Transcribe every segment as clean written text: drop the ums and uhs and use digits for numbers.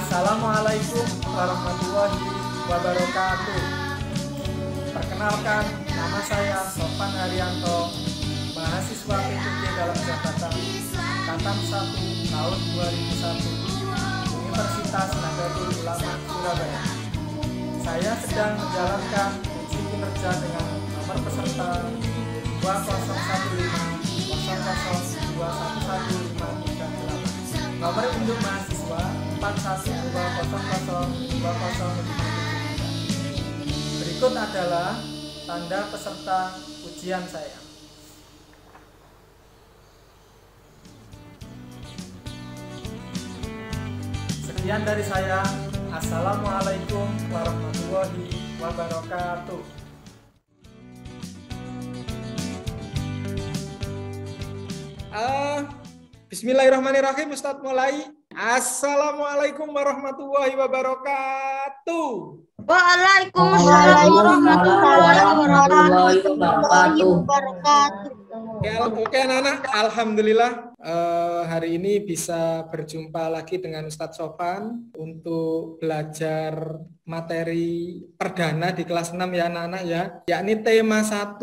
Assalamualaikum warahmatullahi wabarakatuh. Perkenalkan, nama saya Sofan Haryanto, mahasiswa PPJ dalam jabatan Angkatan 1 tahun 2001 Universitas Nahdlatul Ulama Surabaya. Saya sedang menjalankan uji kinerja dengan nomor peserta 201500211538, nomor induk mahasiswa 4120002053. Berikut adalah tanda peserta ujian saya. Sekian dari saya. Assalamualaikum warahmatullahi wabarakatuh. Bismillahirrahmanirrahim. Ustadz mulai. Assalamualaikum warahmatullahi wabarakatuh. Waalaikumsalam warahmatullahi wabarakatuh. Oke anak-anak, alhamdulillah hari ini bisa berjumpa lagi dengan Ustadz Sofan untuk belajar materi perdana di kelas 6 ya anak-anak ya, yakni tema 1,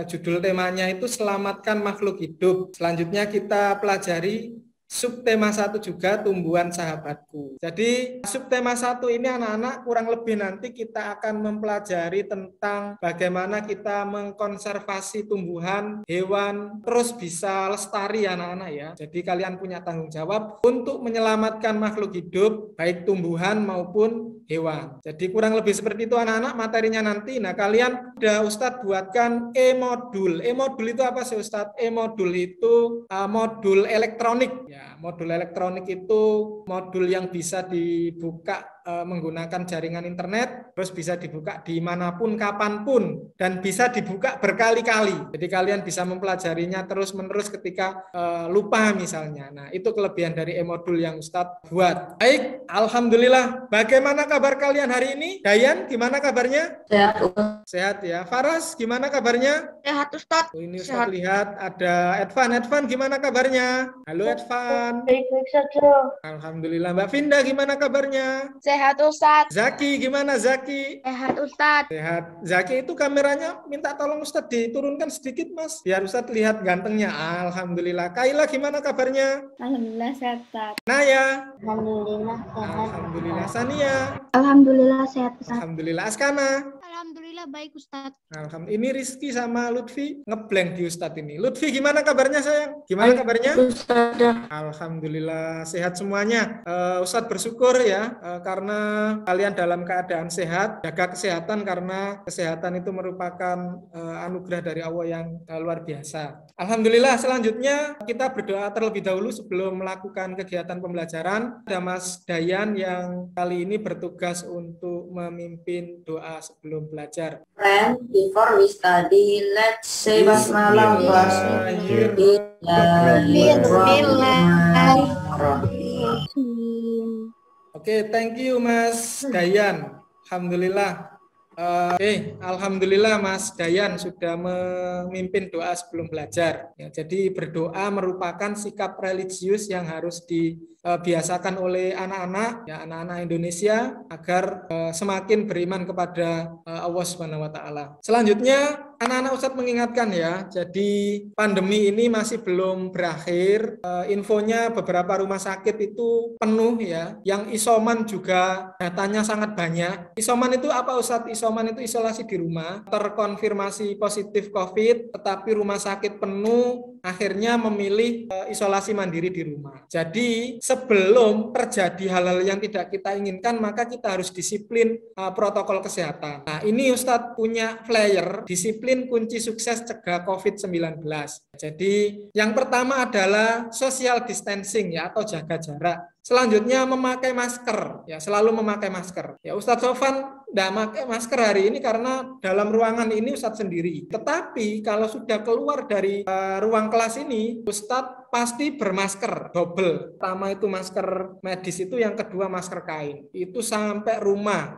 judul temanya itu selamatkan makhluk hidup. Selanjutnya kita pelajari subtema 1 juga, tumbuhan sahabatku. Jadi subtema 1 ini anak-anak kurang lebih nanti kita akan mempelajari tentang bagaimana kita mengkonservasi tumbuhan, hewan, terus bisa lestari anak-anak ya. Jadi kalian punya tanggung jawab untuk menyelamatkan makhluk hidup, baik tumbuhan maupun hewan. Jadi kurang lebih seperti itu anak-anak materinya nanti. Nah kalian udah Ustadz buatkan e-modul. E-modul itu apa sih Ustadz? E-modul itu modul elektronik ya. Modul elektronik itu modul yang bisa dibuka menggunakan jaringan internet, terus bisa dibuka dimanapun, kapanpun, dan bisa dibuka berkali-kali. Jadi kalian bisa mempelajarinya terus-menerus ketika lupa misalnya. Nah itu kelebihan dari e-modul yang Ustadz buat. Baik, alhamdulillah. Bagaimana kabar kalian hari ini? Dayan, gimana kabarnya? Sehat. Sehat ya. Faras, gimana kabarnya? Sehat Ustadz. Ini Ustadz lihat ada Edvan. Edvan, gimana kabarnya? Halo Edvan. Baik-baik saja. Alhamdulillah. Mbak Vinda, gimana kabarnya? Sehat Ustadz. Zaki, gimana Zaki? Sehat Ustadz. Sehat. Zaki itu kameranya minta tolong Ustadz diturunkan sedikit Mas, biar Ustadz lihat gantengnya. Alhamdulillah. Kaila, gimana kabarnya? Alhamdulillah sehat Ustadz. Naya? Alhamdulillah sehat. Alhamdulillah. Sania? Alhamdulillah sehat Ustadz. Alhamdulillah. Askana? Alhamdulillah baik Ustadz. Alhamdulillah. Ini Rizky sama Lutfi ngeblank di Ustadz ini. Lutfi, gimana kabarnya sayang? Gimana kabarnya? Alhamdulillah sehat semuanya. Ustadz bersyukur ya karena kalian dalam keadaan sehat. Jaga kesehatan karena kesehatan itu merupakan anugerah dari Allah yang luar biasa. Alhamdulillah. Selanjutnya kita berdoa terlebih dahulu sebelum melakukan kegiatan pembelajaran. Ada Mas Dayan yang kali ini bertugas untuk memimpin doa sebelum belajar. Friend, before we study, let's say basmalah first. Oke, thank you Mas Dayan. Alhamdulillah. Alhamdulillah Mas Dayan sudah memimpin doa sebelum belajar. Ya, jadi berdoa merupakan sikap religius yang harus dibiasakan oleh anak-anak, ya anak-anak Indonesia agar semakin beriman kepada Allah Subhanahu wa taala. Selanjutnya anak-anak Ustadz mengingatkan ya, jadi pandemi ini masih belum berakhir. Infonya beberapa rumah sakit itu penuh ya. Yang isoman juga datanya sangat banyak. Isoman itu apa Ustadz? Isoman itu isolasi di rumah, terkonfirmasi positif COVID, tetapi rumah sakit penuh, akhirnya memilih isolasi mandiri di rumah. Jadi sebelum terjadi hal-hal yang tidak kita inginkan, maka kita harus disiplin protokol kesehatan. Nah ini Ustadz punya flyer, disiplin kunci sukses cegah COVID-19. Jadi yang pertama adalah social distancing ya atau jaga jarak. Selanjutnya memakai masker, ya selalu memakai masker. Ya Ustadz Sofan tidak pakai masker hari ini karena dalam ruangan ini Ustadz sendiri. Tetapi kalau sudah keluar dari ruang kelas ini, Ustadz pasti bermasker double. Pertama itu masker medis itu, yang kedua masker kain. Itu sampai rumah.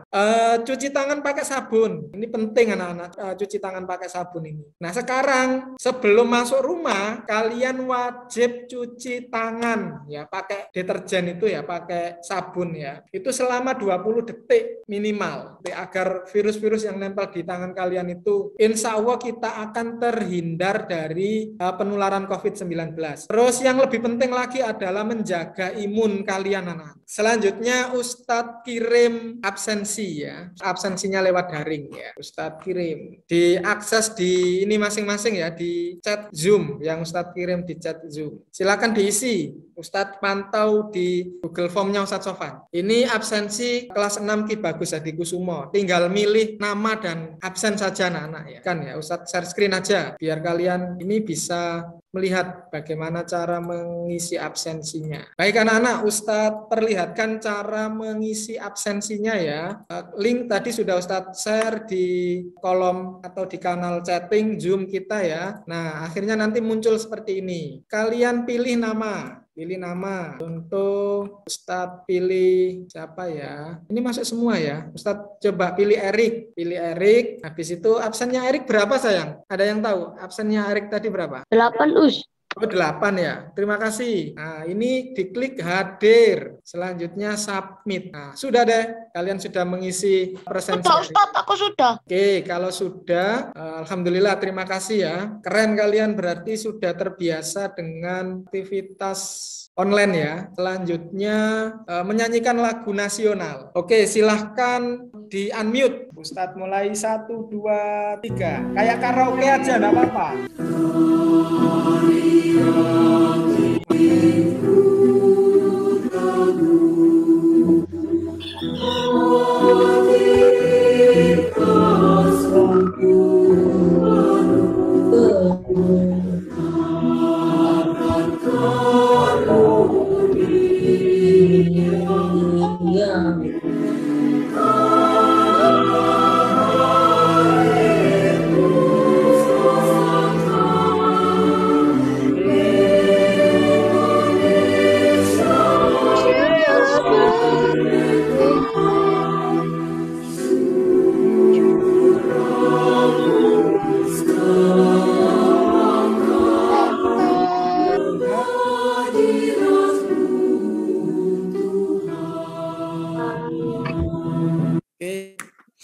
Cuci tangan pakai sabun. Ini penting anak-anak, cuci tangan pakai sabun ini. Nah, sekarang sebelum masuk rumah, kalian wajib cuci tangan ya, pakai deterjen itu ya, pakai sabun ya. Itu selama 20 detik minimal agar virus-virus yang nempel di tangan kalian itu insya Allah kita akan terhindar dari penularan COVID-19. Terus yang lebih penting lagi adalah menjaga imun kalian anak. Selanjutnya Ustadz kirim absensi ya, absensinya lewat daring ya. Ustadz kirim, diakses di ini masing-masing ya, di chat Zoom yang Ustadz kirim di chat Zoom. Silakan diisi. Ustadz pantau di Google Form-nya Ustadz Sofan. Ini absensi kelas 6 Ki Bagus Hadi Kusumo. Tinggal milih nama dan absen saja anak-anak ya. Kan ya, Ustadz share screen aja biar kalian ini bisa melihat bagaimana cara mengisi absensinya. Baik anak-anak, Ustadz perlihatkan cara mengisi absensinya ya. Link tadi sudah Ustadz share di kolom atau di kanal chatting Zoom kita ya. Nah, akhirnya nanti muncul seperti ini. Kalian pilih nama. Pilih nama. Untuk Ustadz pilih siapa ya? Ini masuk semua ya. Ustadz coba pilih Erik. Pilih Erik. Habis itu absennya Erik berapa sayang? Ada yang tahu? Absennya Erik tadi berapa? 8 Us. Oh, 8 ya. Terima kasih. Nah, ini diklik hadir. Selanjutnya submit. Nah, sudah deh. Kalian sudah mengisi presensi. Sudah Ustadz, aku sudah. Oke, kalau sudah, alhamdulillah terima kasih ya. Keren kalian berarti sudah terbiasa dengan aktivitas online ya. Selanjutnya menyanyikan lagu nasional. Oke, silahkan di unmute. Ustadz mulai 1, 2, 3. Kayak karaoke aja, enggak apa-apa.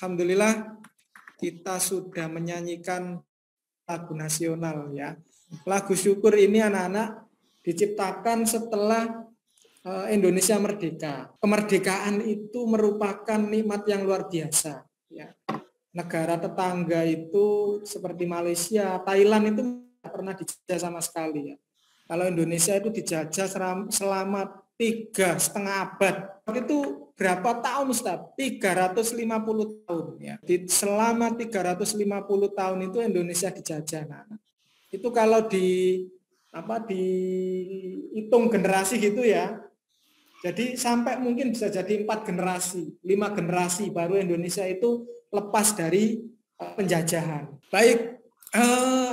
Alhamdulillah kita sudah menyanyikan lagu nasional ya. Lagu syukur ini anak-anak diciptakan setelah Indonesia merdeka. Kemerdekaan itu merupakan nikmat yang luar biasa ya. Negara tetangga itu seperti Malaysia, Thailand itu tidak pernah dijajah sama sekali ya. Kalau Indonesia itu dijajah selama 3,5 abad. Itu berapa tahun Ustaz? 350 tahun ya. Selama 350 tahun itu Indonesia dijajah. Nah, itu kalau dihitung generasi gitu ya. Jadi sampai mungkin bisa jadi 4 generasi, 5 generasi baru Indonesia itu lepas dari penjajahan. Baik,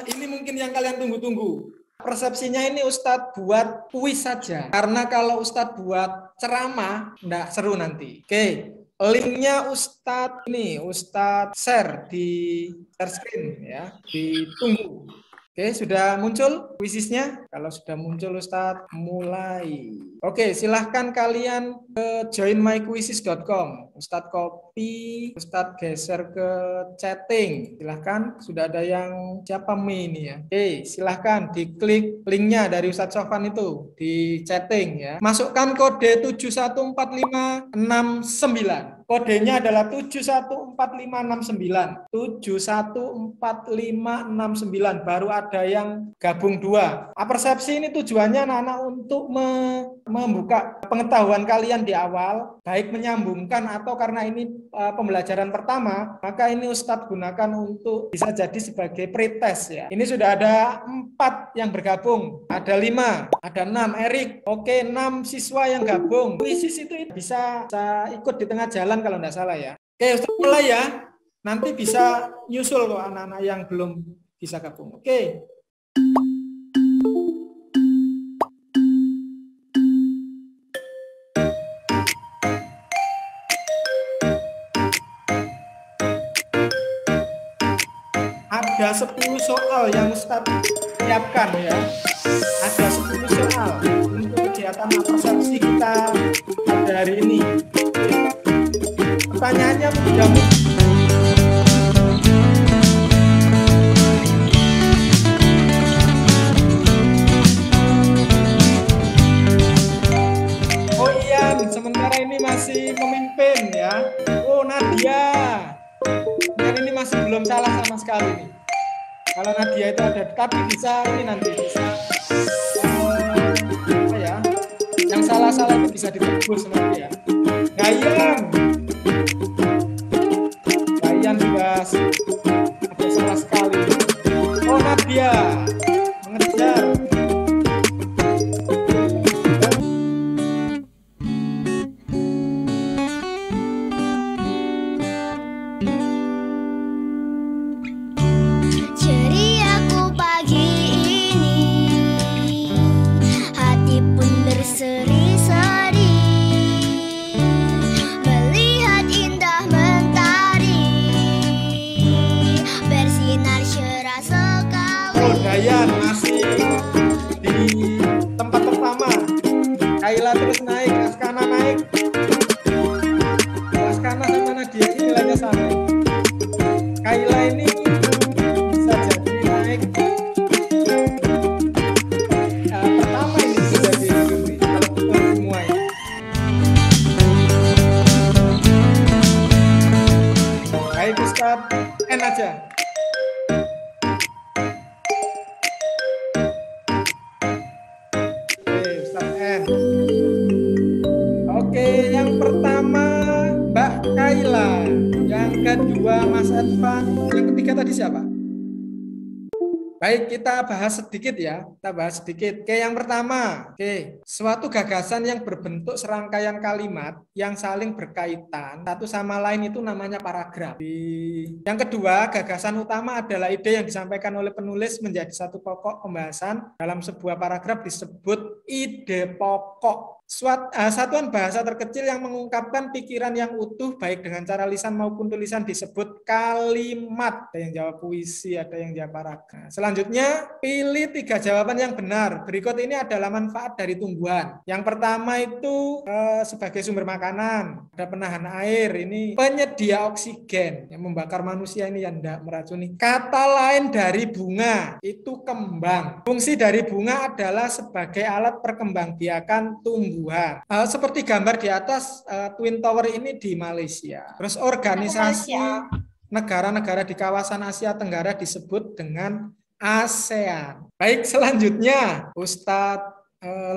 ini mungkin yang kalian tunggu-tunggu. Persepsinya ini Ustadz buat kuis saja. Karena kalau Ustadz buat ceramah, enggak seru nanti. Oke, linknya Ustadz share di share screen ya. Ditunggu. Oke, sudah muncul kuisisnya? Kalau sudah muncul Ustadz, mulai. Oke, silahkan kalian ke joinmyquizzes.com. Ustadz copy, Ustadz geser ke chatting. Silahkan, sudah ada yang siapa ini ya. Oke, silahkan diklik linknya dari Ustadz Sofan itu di chatting ya. Masukkan kode 714569. Kodenya adalah 714569. 714569. Baru ada yang gabung 2. Persepsi ini tujuannya anak-anak untuk membuka pengetahuan kalian di awal, baik menyambungkan atau karena ini pembelajaran pertama, maka ini Ustadz gunakan untuk bisa jadi sebagai pretest ya. Ini sudah ada 4 yang bergabung, ada 5, ada 6. Erik, oke, 6 siswa yang gabung. Kuisis itu bisa ikut di tengah jalan kalau tidak salah ya. Oke, Ustadz mulai ya. Nanti bisa nyusul kok anak-anak yang belum bisa gabung. Oke. ada 10 soal yang Ustadz siapkan ya. Ada 10 soal untuk kegiatan persepsi kita pada hari ini. Pertanyaannya mudah. Oh iya, sementara ini masih memimpin ya. Oh Nadia. Dan ini masih belum salah sama sekali nih. Kalau Nadia itu ada, tapi bisa ini nanti bisa apa ya? Yang salah-salah itu bisa ditebus nanti ya. Gayan juga ada salah sekali. Oh Nadia mengejar. Ceriaku pagi ini, hati pun berseri-seri, melihat indah mentari bersinar cerah sekali. Oh Dayan masih di tempat pertama. Kaila terus naik, Askana naik. Askana sama Nadia ini nilainya sama. Kaila ini bisa jadi naik pertama ini bisa jadi kalau betul semua ya. Baik Ustadz, N aja. Oke, Ustadz N. Oke, yang pertama Mbak Kaila, yang kedua Mas Advan, yang ketiga tadi siapa? Baik, kita bahas sedikit ya. Kita bahas sedikit. Oke, yang pertama, suatu gagasan yang berbentuk serangkaian kalimat yang saling berkaitan satu sama lain itu namanya paragraf. Yang kedua, gagasan utama adalah ide yang disampaikan oleh penulis menjadi satu pokok pembahasan dalam sebuah paragraf disebut ide pokok. Satuan bahasa terkecil yang mengungkapkan pikiran yang utuh baik dengan cara lisan maupun tulisan disebut kalimat. Ada yang jawab puisi, ada yang jawab paragraf. Selanjutnya, pilih 3 jawaban yang benar. Berikut ini adalah manfaat dari tumbuhan. Yang pertama itu sebagai sumber makanan, ada penahan air, ini penyedia oksigen yang membakar manusia ini yang tidak meracuni. Kata lain dari bunga itu kembang. Fungsi dari bunga adalah sebagai alat perkembangbiakan tumbuhan. Seperti gambar di atas, Twin Tower ini di Malaysia. Terus organisasi negara-negara di kawasan Asia Tenggara disebut dengan ASEAN. Baik, selanjutnya Ustadz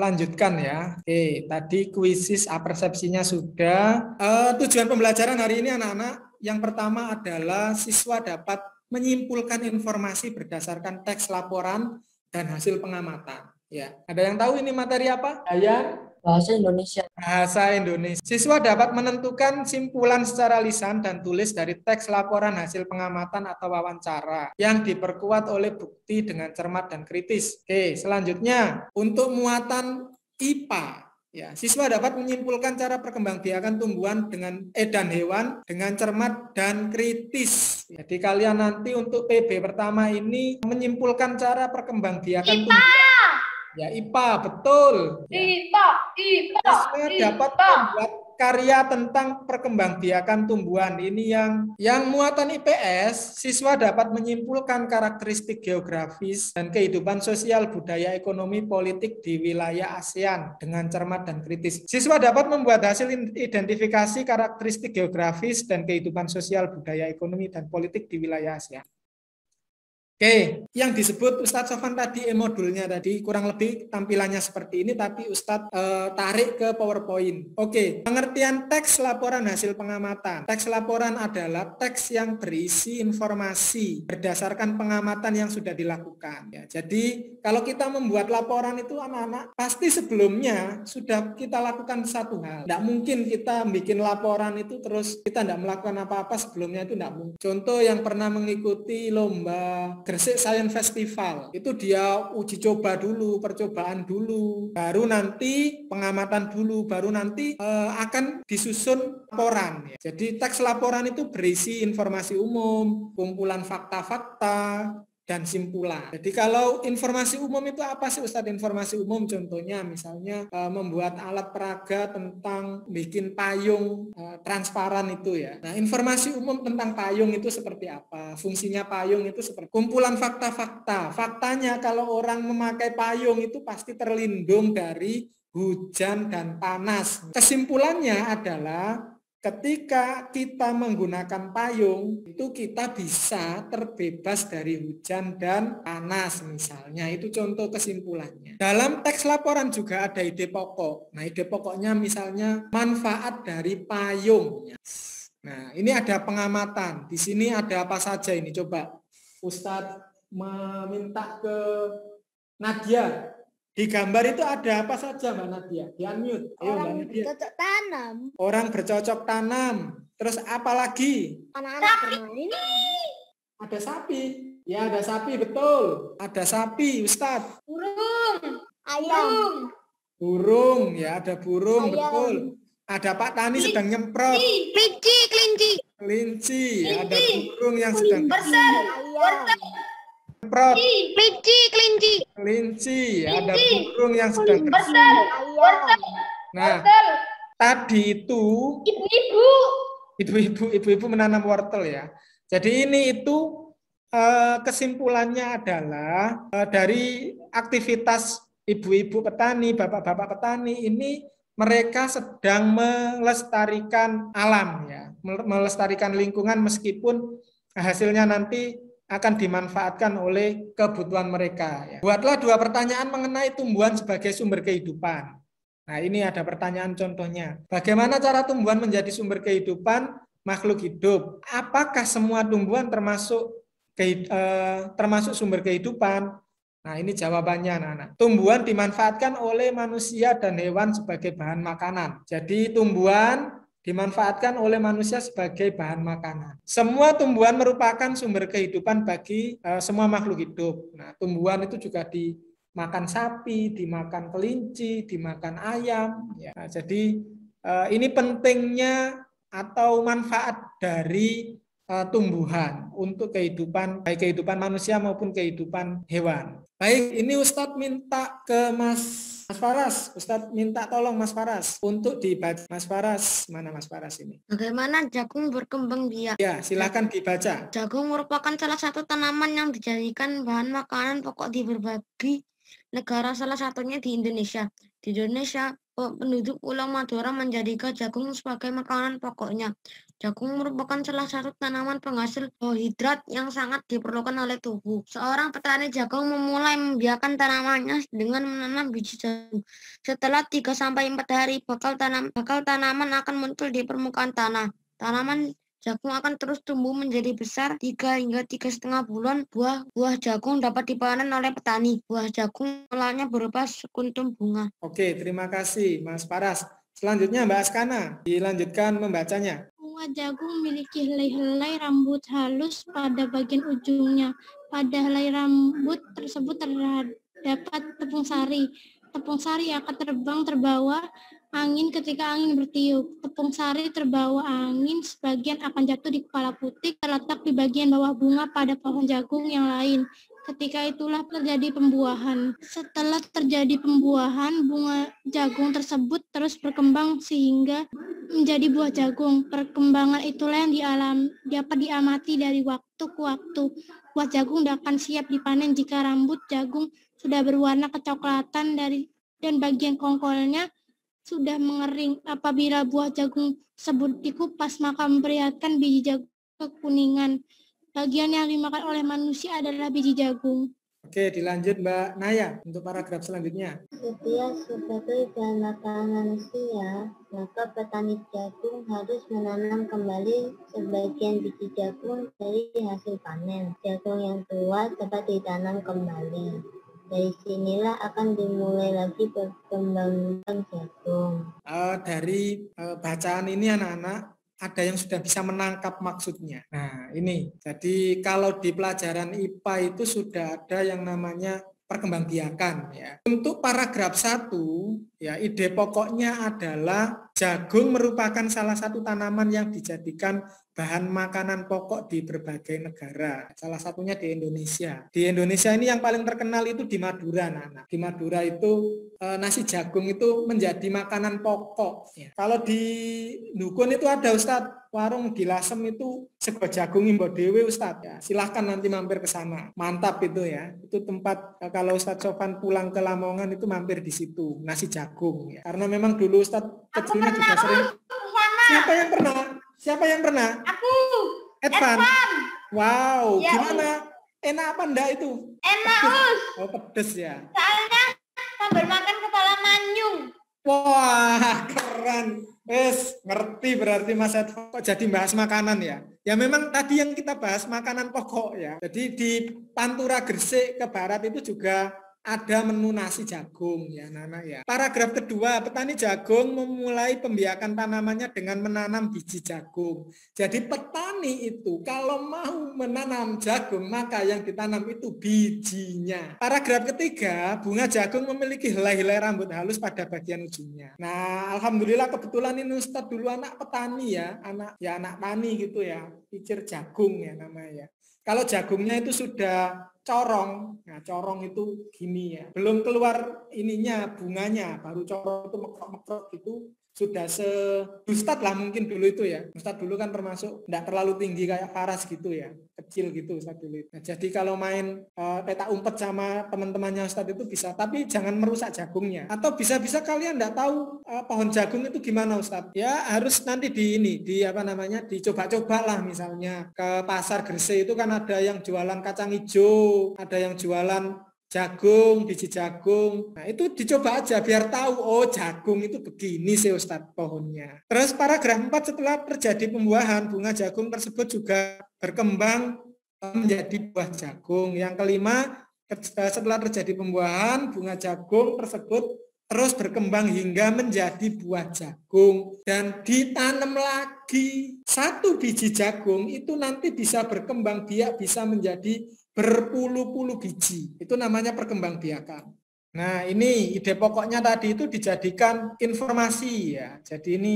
lanjutkan ya. Oke, tadi kuisis persepsinya sudah. Tujuan pembelajaran hari ini anak-anak, yang pertama adalah siswa dapat menyimpulkan informasi berdasarkan teks laporan dan hasil pengamatan. Ya, ada yang tahu ini materi apa? Dayan? Bahasa Indonesia. Bahasa Indonesia. Siswa dapat menentukan simpulan secara lisan dan tulis dari teks laporan hasil pengamatan atau wawancara yang diperkuat oleh bukti dengan cermat dan kritis. Oke, selanjutnya untuk muatan IPA. Ya, siswa dapat menyimpulkan cara perkembangbiakan tumbuhan dan hewan dengan cermat dan kritis. Jadi kalian nanti untuk PB pertama ini menyimpulkan cara perkembangbiakan tumbuhan. Ya, IPA, betul. Ya. IPA. Siswa dapat membuat karya tentang perkembangbiakan tumbuhan. Ini yang muatan IPS, siswa dapat menyimpulkan karakteristik geografis dan kehidupan sosial, budaya, ekonomi, politik di wilayah ASEAN dengan cermat dan kritis. Siswa dapat membuat hasil identifikasi karakteristik geografis dan kehidupan sosial, budaya, ekonomi, dan politik di wilayah ASEAN. Oke, yang disebut Ustadz Sofan tadi modulnya tadi kurang lebih tampilannya seperti ini, tapi Ustadz tarik ke PowerPoint. Oke, pengertian teks laporan hasil pengamatan. Teks laporan adalah teks yang berisi informasi berdasarkan pengamatan yang sudah dilakukan. Ya, jadi kalau kita membuat laporan itu anak-anak pasti sebelumnya sudah kita lakukan satu hal. Tidak mungkin kita bikin laporan itu terus kita tidak melakukan apa-apa sebelumnya, itu tidak mungkin. Contoh yang pernah mengikuti lomba Gresik Science Festival. Itu dia uji coba dulu, percobaan dulu, baru nanti pengamatan dulu, baru nanti akan disusun laporan. Jadi teks laporan itu berisi informasi umum, kumpulan fakta-fakta, dan simpulan. Jadi kalau informasi umum itu apa sih Ustadz? Informasi umum contohnya misalnya membuat alat peraga tentang bikin payung transparan itu ya. Nah, informasi umum tentang payung itu seperti apa? Fungsinya payung itu seperti kumpulan fakta-fakta. Faktanya kalau orang memakai payung itu pasti terlindung dari hujan dan panas. Kesimpulannya adalah ketika kita menggunakan payung, itu kita bisa terbebas dari hujan dan panas misalnya. Itu contoh kesimpulannya. Dalam teks laporan juga ada ide pokok. Nah, ide pokoknya misalnya manfaat dari payung. Nah, ini ada pengamatan. Di sini ada apa saja ini? Coba Ustadz meminta ke Nadia. Di gambar itu ada apa saja Mbak Nadia? Di unmute. Ayo, Mbak Nadia. Bercocok tanam. Orang bercocok tanam. Terus apa lagi? Anak-anak bermain. Ada sapi. Ya, ada sapi, betul. Ada sapi, Ustadz. Burung. Ayam. Burung, ya ada burung, Ayam. betul. Ada Pak Tani sedang nyemprot. Kelinci. Kelinci, ada burung yang sedang Ayam. nyemprot. Kelinci. Kelinci, ada burung yang sedang Ayam. Nah, tadi itu ibu-ibu menanam wortel ya. Jadi itu kesimpulannya adalah dari aktivitas ibu-ibu petani, bapak-bapak petani ini mereka sedang melestarikan alam ya, melestarikan lingkungan meskipun hasilnya nanti akan dimanfaatkan oleh kebutuhan mereka. Ya. Buatlah 2 pertanyaan mengenai tumbuhan sebagai sumber kehidupan. Nah, ini ada pertanyaan contohnya. Bagaimana cara tumbuhan menjadi sumber kehidupan makhluk hidup? Apakah semua tumbuhan termasuk sumber kehidupan? Nah, ini jawabannya anak-anak. Tumbuhan dimanfaatkan oleh manusia dan hewan sebagai bahan makanan. Jadi tumbuhan dimanfaatkan oleh manusia sebagai bahan makanan. Semua tumbuhan merupakan sumber kehidupan bagi semua makhluk hidup. Nah, tumbuhan itu juga dimakan sapi, dimakan kelinci, dimakan ayam. Ya, jadi ini pentingnya atau manfaat dari tumbuhan untuk kehidupan, baik kehidupan manusia maupun kehidupan hewan. Baik, ini Ustadz minta ke Mas Faras. Ustadz minta tolong Mas Faras untuk dibaca. Mas Faras, mana Mas Faras ini? Bagaimana jagung berkembang biak? Ya, silakan dibaca. Jagung merupakan salah satu tanaman yang dijadikan bahan makanan pokok di berbagai negara, salah satunya di Indonesia. Di Indonesia, penduduk Pulau Madura menjadikan jagung sebagai makanan pokoknya. Jagung merupakan salah satu tanaman penghasil karbohidrat yang sangat diperlukan oleh tubuh. Seorang petani jagung memulai membiarkan tanamannya dengan menanam biji jagung. Setelah 3-4 hari, bakal tanaman akan muncul di permukaan tanah. Tanaman jagung akan terus tumbuh menjadi besar 3 hingga 3,5 bulan. Buah jagung dapat dipanen oleh petani. Buah jagung mulanya berupa sekuntum bunga. Oke, terima kasih Mas Faras. Selanjutnya Mbak Askana, dilanjutkan membacanya. Bunga jagung memiliki helai-helai rambut halus pada bagian ujungnya. Pada helai rambut tersebut terdapat tepung sari. Tepung sari akan terbang terbawa angin ketika angin bertiup. Tepung sari terbawa angin sebagian akan jatuh di kepala putih, terletak di bagian bawah bunga pada pohon jagung yang lain. Ketika itulah terjadi pembuahan. Setelah terjadi pembuahan, bunga jagung tersebut terus berkembang sehingga menjadi buah jagung. Perkembangan itulah yang dapat diamati dari waktu ke waktu. Buah jagung akan siap dipanen jika rambut jagung sudah berwarna kecoklatan dan bagian kongkolnya sudah mengering. Apabila buah jagung tersebut dikupas, maka memperlihatkan biji jagung kekuningan. Bagian yang dimakan oleh manusia adalah biji jagung. Oke, dilanjut Mbak Naya untuk paragraf selanjutnya. Setiap sebagai bahan makanan manusia, maka petani jagung harus menanam kembali sebagian biji jagung dari hasil panen. Jagung yang tua dapat ditanam kembali. Dari sinilah akan dimulai lagi perkembangan jagung. Dari bacaan ini anak-anak, ada yang sudah bisa menangkap maksudnya. Nah, ini. Jadi kalau di pelajaran IPA itu sudah ada yang namanya perkembangbiakan ya. Untuk paragraf 1 ya, ide pokoknya adalah jagung merupakan salah satu tanaman yang dijadikan bahan makanan pokok di berbagai negara. Salah satunya di Indonesia. Di Indonesia ini yang paling terkenal itu di Madura, anak-anak. Di Madura itu nasi jagung itu menjadi makanan pokok. Ya. Kalau di Dukun itu ada Ustadz, warung di Lasem itu sego jagung imbo dewe Ustadz. Ya, silahkan nanti mampir ke sana. Mantap itu ya. Itu tempat kalau Ustadz Sofan pulang ke Lamongan itu mampir di situ. Nasi jagung. Ya. Karena memang dulu Ustadz kecilnya juga sering. Siapa yang pernah? Siapa yang pernah? Aku. Edvan. Wow, Ya, gimana? Enak apa enggak itu? Enak, Pedes. Us. Oh, pedes ya. Soalnya sambil makan kepala manyung. Wah, keren. Ngerti berarti Mas Edvan. Kok jadi bahas makanan ya? Ya memang tadi yang kita bahas makanan pokok ya. Jadi di Pantura Gresik ke barat itu juga ada menu nasi jagung ya Nana ya. Paragraf kedua, petani jagung memulai pembiakan tanamannya dengan menanam biji jagung. Jadi petani itu kalau mau menanam jagung maka yang ditanam itu bijinya. Paragraf ketiga, bunga jagung memiliki helai-helai rambut halus pada bagian ujungnya. Nah, alhamdulillah kebetulan ini Ustadz dulu anak petani ya, anak tani gitu ya, picir jagung ya namanya. Kalau jagungnya itu sudah corong, nah corong itu gini ya, belum keluar ininya bunganya, baru corong itu mekrok-mekrok itu sudah Ustadz lah mungkin dulu itu ya. Ustadz dulu kan termasuk tidak terlalu tinggi kayak Faras gitu ya, kecil gitu Ustadz dulu. Nah, jadi kalau main petak umpet sama teman-temannya Ustadz itu bisa, tapi jangan merusak jagungnya. Atau bisa-bisa kalian tidak tahu pohon jagung itu gimana Ustadz? Ya harus nanti dicoba-coba lah, misalnya ke pasar Gresik itu kan ada yang jualan kacang hijau, ada yang jualan jagung, biji jagung. Nah, itu dicoba aja biar tahu, oh jagung itu begini sih Ustadz pohonnya. Terus paragraf 4, setelah terjadi pembuahan, bunga jagung tersebut juga berkembang menjadi buah jagung. Yang kelima, setelah terjadi pembuahan, bunga jagung tersebut terus berkembang hingga menjadi buah jagung dan ditanam lagi. Satu biji jagung itu nanti bisa berkembang biak bisa menjadi berpuluh-puluh biji. Itu namanya perkembangbiakan. Nah, ini ide pokoknya tadi itu dijadikan informasi ya. Jadi ini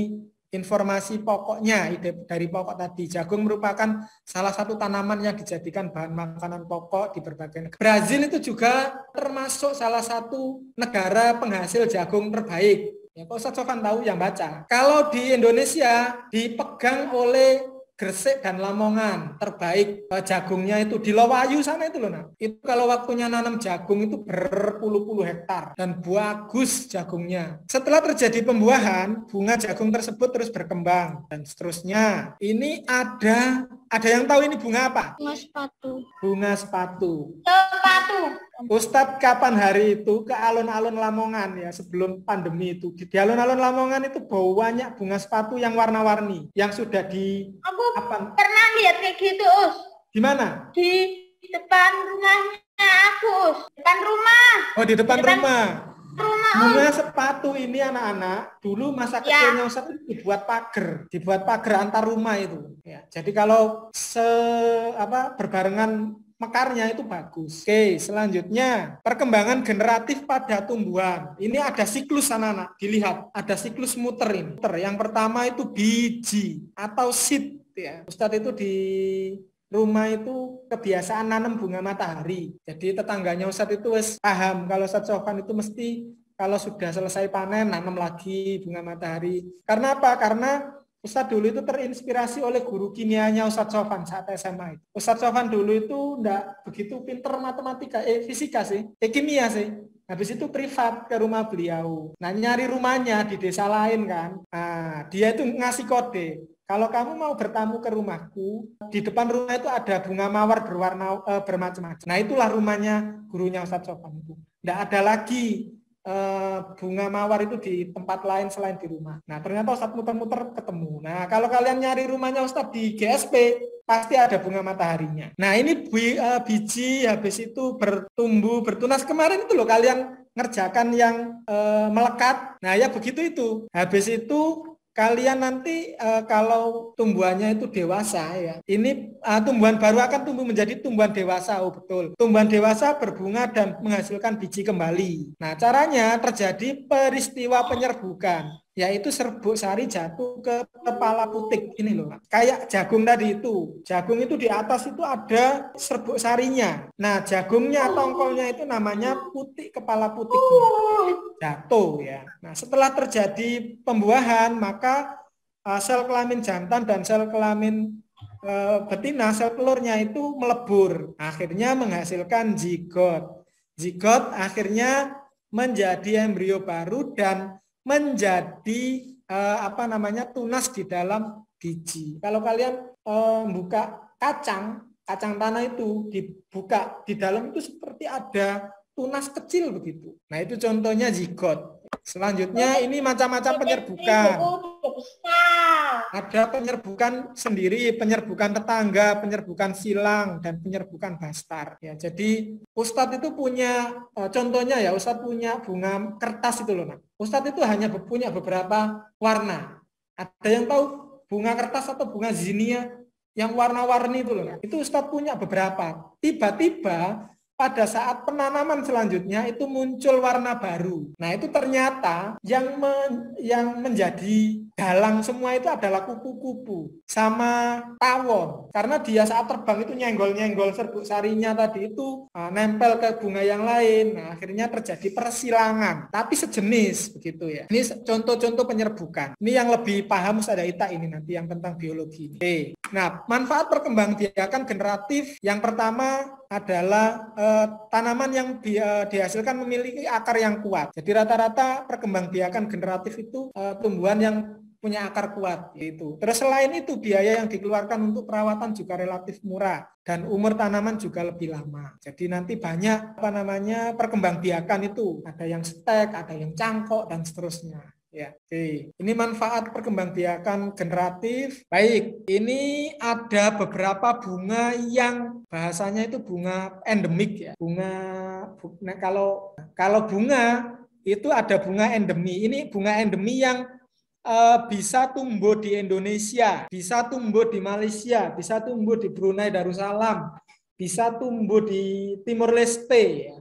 informasi pokoknya, ide dari pokok tadi. Jagung merupakan salah satu tanaman yang dijadikan bahan makanan pokok di berbagai negara. Brazil itu juga termasuk salah satu negara penghasil jagung terbaik. Ya, kok Ustadz Sofan tahu yang baca. Kalau di Indonesia dipegang oleh Gresik dan Lamongan, terbaik jagungnya itu di Lowayu sana itu loh. Nah, itu kalau waktunya nanam jagung itu berpuluh-puluh hektar dan bagus jagungnya. Setelah terjadi pembuahan, bunga jagung tersebut terus berkembang dan seterusnya. Ini ada yang tahu ini bunga apa? Bunga sepatu. Bunga sepatu. Sepatu. Ustadz kapan hari itu ke alun-alun Lamongan ya sebelum pandemi itu. Di alun-alun Lamongan itu banyak bunga sepatu yang warna-warni yang sudah di Aku pernah lihat kayak gitu, Us. Di mana? Di depan rumahnya aku, Us. Depan rumah. Oh, di depan rumah. Rumah, Bunga sepatu ini anak-anak dulu masa kecilnya Ustadz itu dibuat pagar antar rumah itu. Ya, jadi kalau berbarengan mekarnya itu bagus. Oke, selanjutnya perkembangan generatif pada tumbuhan. Ini ada siklus anak-anak, dilihat ada siklus muter ini. Yang pertama itu biji atau seed ya. Ustadz itu di rumah itu kebiasaan nanam bunga matahari. Jadi tetangganya Ustadz itu wes paham kalau Ustadz Sofan itu mesti kalau sudah selesai panen nanam lagi bunga matahari. Karena apa? Karena Ustadz dulu itu terinspirasi oleh guru kimianya Ustadz Sofan saat SMA. Ustadz Sofan dulu itu enggak begitu pinter matematika, fisika sih, kimia sih. Habis itu privat ke rumah beliau. Nah, nyari rumahnya di desa lain kan. Nah, dia itu ngasih kode. Kalau kamu mau bertamu ke rumahku, di depan rumah itu ada bunga mawar berwarna bermacam-macam. Nah, itulah rumahnya gurunya Ustadz Sofan itu. Enggak ada lagi bunga mawar itu di tempat lain selain di rumah. Nah, ternyata Ustadz muter-muter ketemu. Nah, kalau kalian nyari rumahnya Ustadz di GSP, pasti ada bunga mataharinya. Nah, ini biji habis itu bertumbuh, bertunas. Kemarin itu loh kalian ngerjakan yang melekat. Nah, ya begitu itu. Habis itu kalian nanti kalau tumbuhannya itu dewasa ya, ini tumbuhan baru akan tumbuh menjadi tumbuhan dewasa. Oh betul, tumbuhan dewasa berbunga dan menghasilkan biji kembali. Nah caranya terjadi peristiwa penyerbukan, yaitu serbuk sari jatuh ke kepala putik. Ini loh, kayak jagung tadi itu. Jagung itu di atas itu ada serbuk sarinya. Nah jagungnya, tongkolnya itu namanya putik, kepala putiknya jatuh ya. Nah setelah terjadi pembuahan, maka sel kelamin jantan dan sel kelamin betina, sel telurnya itu melebur. Akhirnya menghasilkan zigot. Zigot akhirnya menjadi embrio baru dan menjadi tunas di dalam biji. Kalau kalian buka kacang tanah itu dibuka, di dalam itu seperti ada tunas kecil begitu. Nah itu contohnya zigot. Selanjutnya ini macam-macam penyerbukan. Ada penyerbukan sendiri, penyerbukan tetangga, penyerbukan silang, dan penyerbukan bastar. Ya, jadi Ustadz itu punya contohnya ya, Ustadz punya bunga kertas itu loh. Nah. Ustadz itu hanya punya beberapa warna. Ada yang tahu bunga kertas atau bunga zinia yang warna-warni itu loh. Nah. Itu Ustadz punya beberapa. Tiba-tiba pada saat penanaman selanjutnya itu muncul warna baru. Nah itu ternyata yang menjadi dalang semua itu adalah kupu-kupu sama tawon. Karena dia saat terbang itu nyenggol-nyenggol serbuk sarinya tadi itu nempel ke bunga yang lain. Nah akhirnya terjadi persilangan. Tapi sejenis begitu ya. Ini contoh-contoh penyerbukan. Ini yang lebih paham Ustaz Ita ini nanti yang tentang biologi. Oke. Nah manfaat perkembangbiakan generatif yang pertama adalah tanaman yang dihasilkan memiliki akar yang kuat. Jadi rata-rata perkembangbiakan generatif itu tumbuhan yang punya akar kuat gitu. Terus selain itu biaya yang dikeluarkan untuk perawatan juga relatif murah dan umur tanaman juga lebih lama. Jadi nanti banyak perkembangbiakan itu, ada yang stek, ada yang cangkok dan seterusnya. Ya, oke. Ini manfaat perkembangbiakan generatif. Baik, ini ada beberapa bunga yang bahasanya itu bunga endemik ya. Nah, kalau bunga itu ada bunga endemi. Ini bunga endemi yang bisa tumbuh di Indonesia, bisa tumbuh di Malaysia, bisa tumbuh di Brunei Darussalam, bisa tumbuh di Timur Leste ya.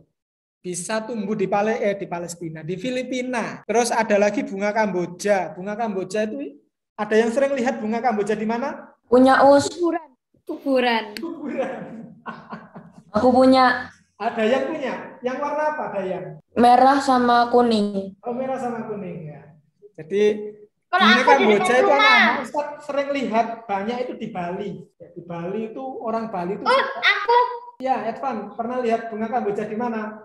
Bisa tumbuh di Palestina, di Filipina. Terus ada lagi bunga Kamboja. Bunga Kamboja itu ada yang sering lihat bunga Kamboja di mana? Punya us. Kuburan. Aku punya. Ada yang punya. Yang warna apa ada yang? Merah sama kuning. Oh, merah sama kuning ya. Jadi Kalau bunga aku di Kamboja depan itu rumah. Ustaz sering lihat banyak itu di Bali. Ya, di Bali itu orang Bali itu. Aku Ya, Edvan pernah lihat bunga Kamboja di mana?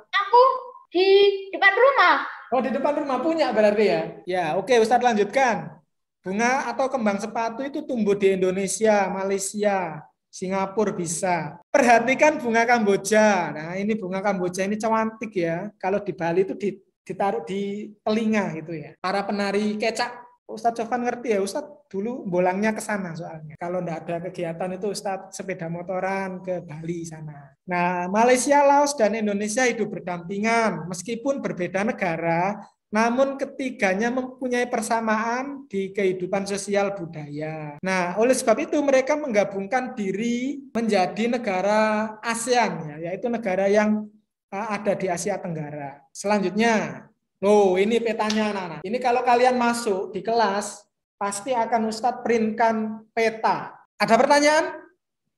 di depan rumah. Oh, di depan rumah punya berarti ya? Ya, oke Ustadz lanjutkan. Bunga atau kembang sepatu itu tumbuh di Indonesia, Malaysia, Singapura bisa. Perhatikan bunga Kamboja. Nah, ini bunga Kamboja ini cantik ya. Kalau di Bali itu ditaruh di telinga gitu ya. Para penari kecak. Ustadz Sofan ngerti ya, Ustadz dulu bolangnya ke sana soalnya. Kalau enggak ada kegiatan itu Ustadz sepeda motoran ke Bali sana. Nah, Malaysia, Laos, dan Indonesia hidup berdampingan. Meskipun berbeda negara, namun ketiganya mempunyai persamaan di kehidupan sosial budaya. Nah, oleh sebab itu mereka menggabungkan diri menjadi negara ASEAN, ya, yaitu negara yang ada di Asia Tenggara. Selanjutnya, ini petanya anak-anak. Ini kalau kalian masuk di kelas, pasti akan Ustadz printkan peta. Ada pertanyaan?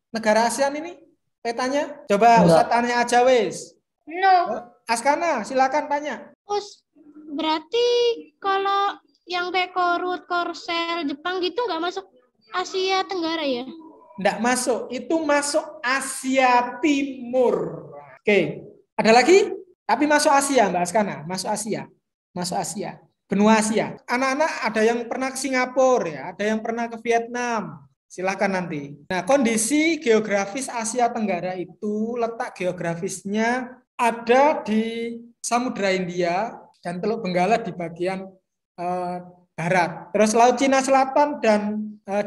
Negara ASEAN ini petanya? Coba Ustadz tanya aja wes. No. Askana, silakan tanya. Terus berarti kalau yang kayak Korut, Korsel, Jepang gitu nggak masuk Asia Tenggara ya? Nggak masuk, itu masuk Asia Timur. Oke, ada lagi? Tapi masuk Asia, Mbak Askana, masuk Asia, benua Asia. Anak-anak ada yang pernah ke Singapura, ya, ada yang pernah ke Vietnam. Silakan nanti. Nah, kondisi geografis Asia Tenggara itu letak geografisnya ada di Samudra Hindia dan Teluk Benggala di bagian barat. Terus Laut Cina Selatan dan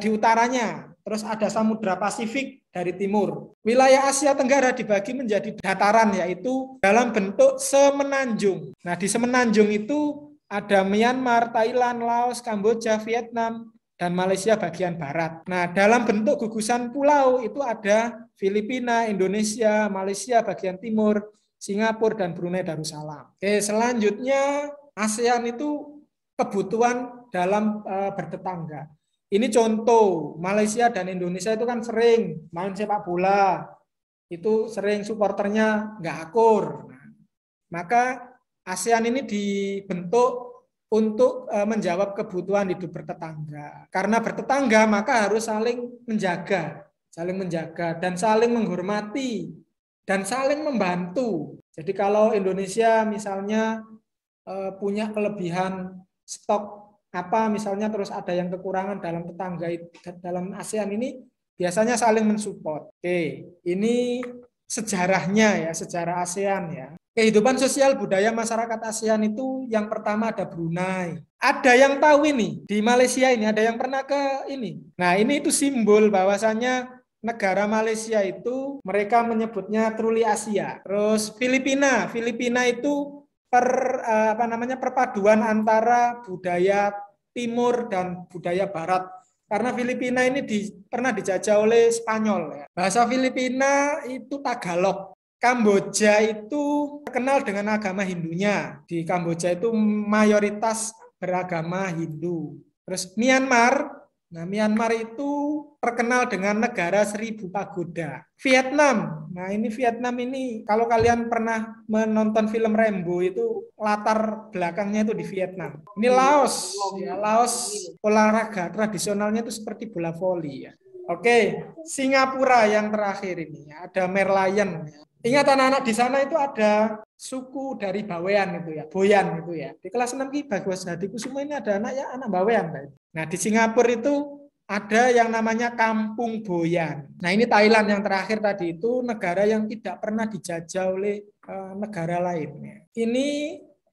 di utaranya. Terus ada Samudra Pasifik dari timur. Wilayah Asia Tenggara dibagi menjadi dataran, yaitu dalam bentuk semenanjung. Nah, di semenanjung itu Ada Myanmar, Thailand, Laos, Kamboja, Vietnam, dan Malaysia bagian barat. Nah, dalam bentuk gugusan pulau itu ada Filipina, Indonesia, Malaysia bagian timur, Singapura, dan Brunei Darussalam. Oke, selanjutnya ASEAN itu kebutuhan dalam bertetangga. Ini contoh, Malaysia dan Indonesia itu kan sering main sepak bola, itu sering supporternya nggak akur. Nah, maka ASEAN ini dibentuk untuk menjawab kebutuhan hidup bertetangga. Karena bertetangga maka harus saling menjaga dan saling menghormati dan saling membantu. Jadi kalau Indonesia misalnya punya kelebihan stok apa misalnya terus ada yang kekurangan dalam tetangga dalam ASEAN ini biasanya saling mensupport. Oke, ini sejarahnya ya, sejarah ASEAN ya. Kehidupan sosial budaya masyarakat ASEAN itu yang pertama ada Brunei. Ada yang tahu ini di Malaysia ini, ada yang pernah ke ini. Nah, ini itu simbol bahwasannya negara Malaysia itu mereka menyebutnya truly Asia. Terus Filipina itu perpaduan antara budaya timur dan budaya barat. Karena Filipina ini pernah dijajah oleh Spanyol ya. Bahasa Filipina itu Tagalog. Kamboja itu terkenal dengan agama Hindunya. Di Kamboja itu mayoritas beragama Hindu. Terus Myanmar itu terkenal dengan negara 1000 pagoda. Vietnam, ini Vietnam ini kalau kalian pernah menonton film Rambo itu latar belakangnya itu di Vietnam. Ini Laos, ya, Laos olahraga tradisionalnya itu seperti bola voli ya. Oke, Singapura yang terakhir ini ada Merlion. Ya. Ingat anak-anak di sana itu ada suku dari Bawean itu ya, Boyan itu ya. Di kelas 6 Ki Bagus Hadikusuma ini ada anak Bawean. Nah, di Singapura itu ada yang namanya Kampung Boyan. Nah, ini Thailand yang terakhir tadi itu negara yang tidak pernah dijajah oleh negara lain. Ini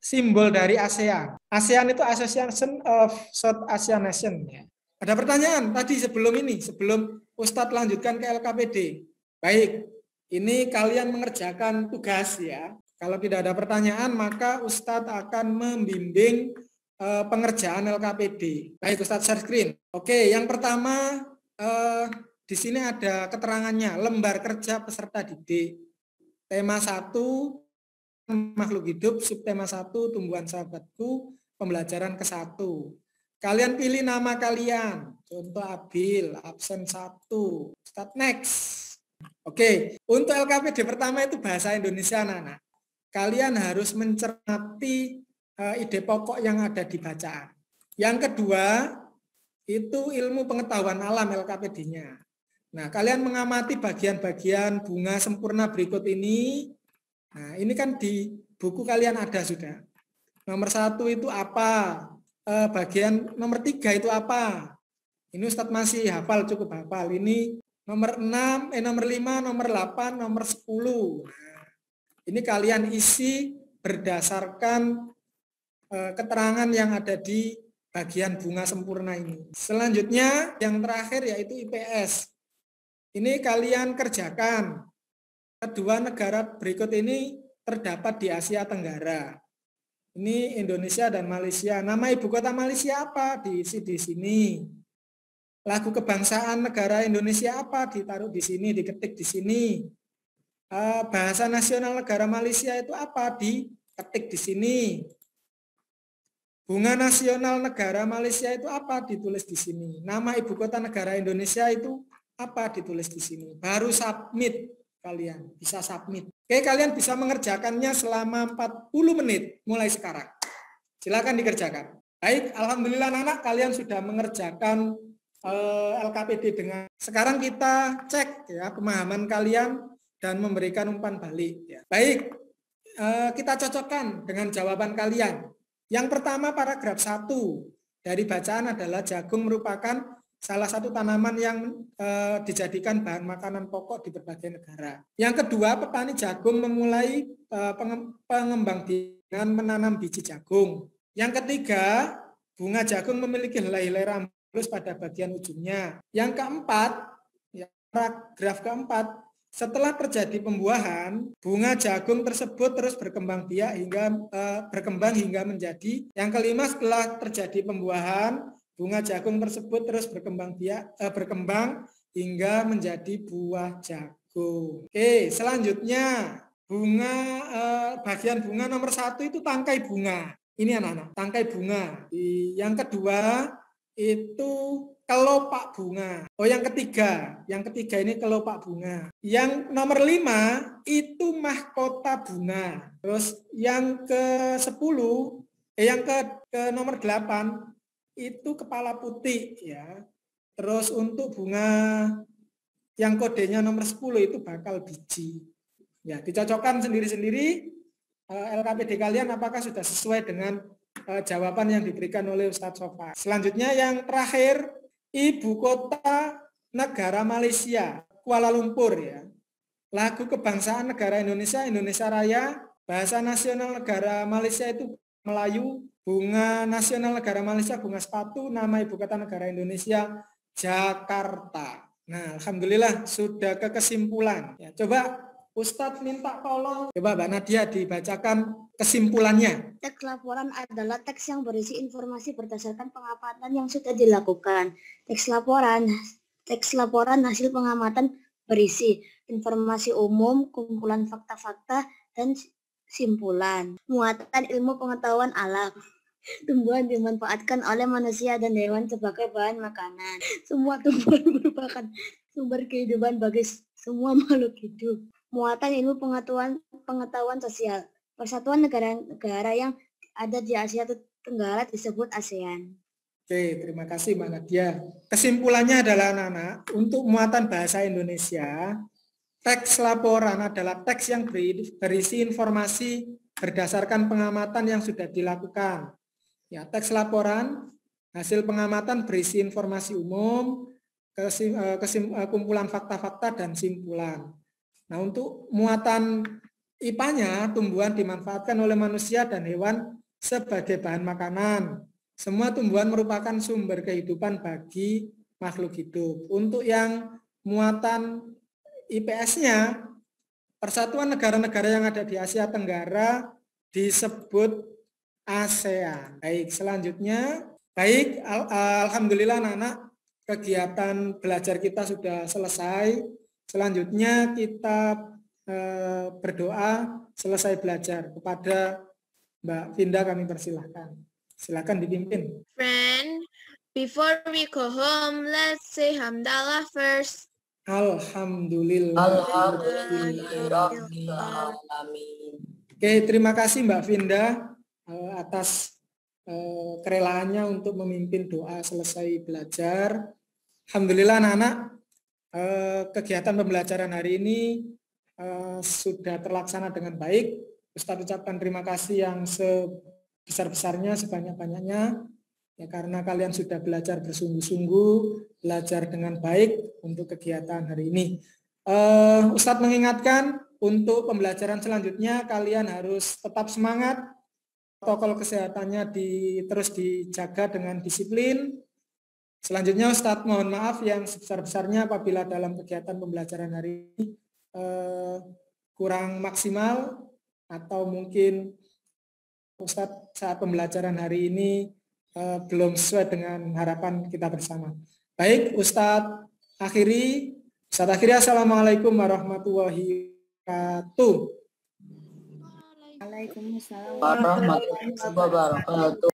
simbol dari ASEAN. ASEAN itu Association of South Asian Nations ya. Ada pertanyaan tadi sebelum Ustadz lanjutkan ke LKPD. Baik. Ini kalian mengerjakan tugas ya. Kalau tidak ada pertanyaan, maka Ustadz akan membimbing pengerjaan LKPD. Baik, Ustadz share screen. Oke, yang pertama di sini ada keterangannya. Lembar kerja peserta didik. Tema 1, makhluk hidup. Subtema 1, tumbuhan sahabatku. Pembelajaran ke-1. Kalian pilih nama kalian. Contoh Abil, absen 1. Ustadz next. Oke, untuk LKPD pertama itu bahasa Indonesia, anak-anak. Kalian harus mencermati ide pokok yang ada di bacaan. Yang kedua, itu ilmu pengetahuan alam LKPD-nya. Nah, kalian mengamati bagian-bagian bunga sempurna berikut ini. Nah, ini kan di buku kalian ada sudah. Nomor 1 itu apa? Bagian nomor 3 itu apa? Ini Ustadz masih hafal, cukup hafal. Ini nomor 6, nomor 5, nomor 8, nomor 10. Nah, ini kalian isi berdasarkan keterangan yang ada di bagian bunga sempurna ini. Selanjutnya yang terakhir yaitu IPS. Ini kalian kerjakan. Kedua negara berikut ini terdapat di Asia Tenggara. Ini Indonesia dan Malaysia. Nama ibu kota Malaysia apa? Diisi di sini. Lagu kebangsaan negara Indonesia apa? Ditaruh di sini, diketik di sini. Bahasa nasional negara Malaysia itu apa? Diketik di sini. Bunga nasional negara Malaysia itu apa? Ditulis di sini. Nama ibu kota negara Indonesia itu apa? Ditulis di sini. Baru submit kalian. Bisa submit. Oke, kalian bisa mengerjakannya selama 40 menit mulai sekarang. Silakan dikerjakan. Baik, alhamdulillah anak kalian sudah mengerjakan LKPD dengan sekarang kita cek ya pemahaman kalian dan memberikan umpan balik ya. Baik, kita cocokkan dengan jawaban kalian. Yang pertama paragraf 1 dari bacaan adalah jagung merupakan salah satu tanaman yang dijadikan bahan makanan pokok di berbagai negara. Yang kedua, petani jagung memulai pengembang dengan menanam biji jagung. Yang ketiga, bunga jagung memiliki helai-helai rambut pada bagian ujungnya. Yang keempat, ya, paragraf keempat, Setelah terjadi pembuahan, bunga jagung tersebut terus berkembang biak hingga menjadi. Yang kelima, setelah terjadi pembuahan, bunga jagung tersebut terus berkembang hingga menjadi buah jagung. Oke, selanjutnya bagian bunga nomor 1 itu tangkai bunga. Ini anak-anak, tangkai bunga. Yang kedua itu kelopak bunga. Yang ketiga ini kelopak bunga. Yang nomor 5 itu mahkota bunga. Terus yang ke-10, ke nomor 8 itu kepala putih ya. Terus untuk bunga yang kodenya nomor 10 itu bakal biji. Ya, dicocokkan sendiri-sendiri LKPD kalian apakah sudah sesuai dengan jawaban yang diberikan oleh Ustadz Sofan. Selanjutnya yang terakhir, ibu kota negara Malaysia, Kuala Lumpur ya. Lagu kebangsaan negara Indonesia, Indonesia Raya. Bahasa nasional negara Malaysia itu Melayu. Bunga nasional negara Malaysia bunga sepatu. Nama ibu kota negara Indonesia Jakarta. Nah, alhamdulillah sudah ke kesimpulan. Ya, coba Ustadz minta tolong, coba Mbak Nadia dibacakan kesimpulannya. Teks laporan adalah teks yang berisi informasi berdasarkan pengamatan yang sudah dilakukan. Teks laporan hasil pengamatan berisi informasi umum, kumpulan fakta-fakta, dan simpulan. Muatan ilmu pengetahuan alam. Tumbuhan dimanfaatkan oleh manusia dan hewan sebagai bahan makanan. Semua tumbuhan merupakan sumber kehidupan bagi semua makhluk hidup. Muatan ilmu pengetahuan sosial. Persatuan negara-negara yang ada di Asia Tenggara disebut ASEAN. Oke, terima kasih Mbak Nadia. Kesimpulannya adalah anak-anak, untuk muatan bahasa Indonesia, teks laporan adalah teks yang berisi informasi berdasarkan pengamatan yang sudah dilakukan. Ya, teks laporan, hasil pengamatan berisi informasi umum, kumpulan fakta-fakta, dan simpulan. Nah, untuk muatan IPA-nya, tumbuhan dimanfaatkan oleh manusia dan hewan sebagai bahan makanan. Semua tumbuhan merupakan sumber kehidupan bagi makhluk hidup. Untuk yang muatan IPS-nya, persatuan negara-negara yang ada di Asia Tenggara disebut ASEAN. Baik, selanjutnya, alhamdulillah anak-anak, kegiatan belajar kita sudah selesai. Selanjutnya kita berdoa selesai belajar. Kepada Mbak Vinda kami persilahkan. Silakan dipimpin. Friend, before we go home, let's say hamdalah first. Alhamdulillah. Alhamdulillah. Oke, terima kasih Mbak Vinda atas kerelaannya untuk memimpin doa selesai belajar. Alhamdulillah anak-anak, kegiatan pembelajaran hari ini sudah terlaksana dengan baik. Ustadz ucapkan terima kasih yang sebesar-besarnya, sebanyak-banyaknya, ya, karena kalian sudah belajar bersungguh-sungguh, belajar dengan baik untuk kegiatan hari ini. Ustadz mengingatkan untuk pembelajaran selanjutnya kalian harus tetap semangat, protokol kesehatannya terus dijaga dengan disiplin. Selanjutnya Ustadz mohon maaf yang sebesar-besarnya apabila dalam kegiatan pembelajaran hari ini kurang maksimal atau mungkin Ustadz saat pembelajaran hari ini belum sesuai dengan harapan kita bersama. Baik, Ustadz akhiri. Assalamualaikum warahmatullahi wabarakatuh. Waalaikumsalam warahmatullahi wabarakatuh.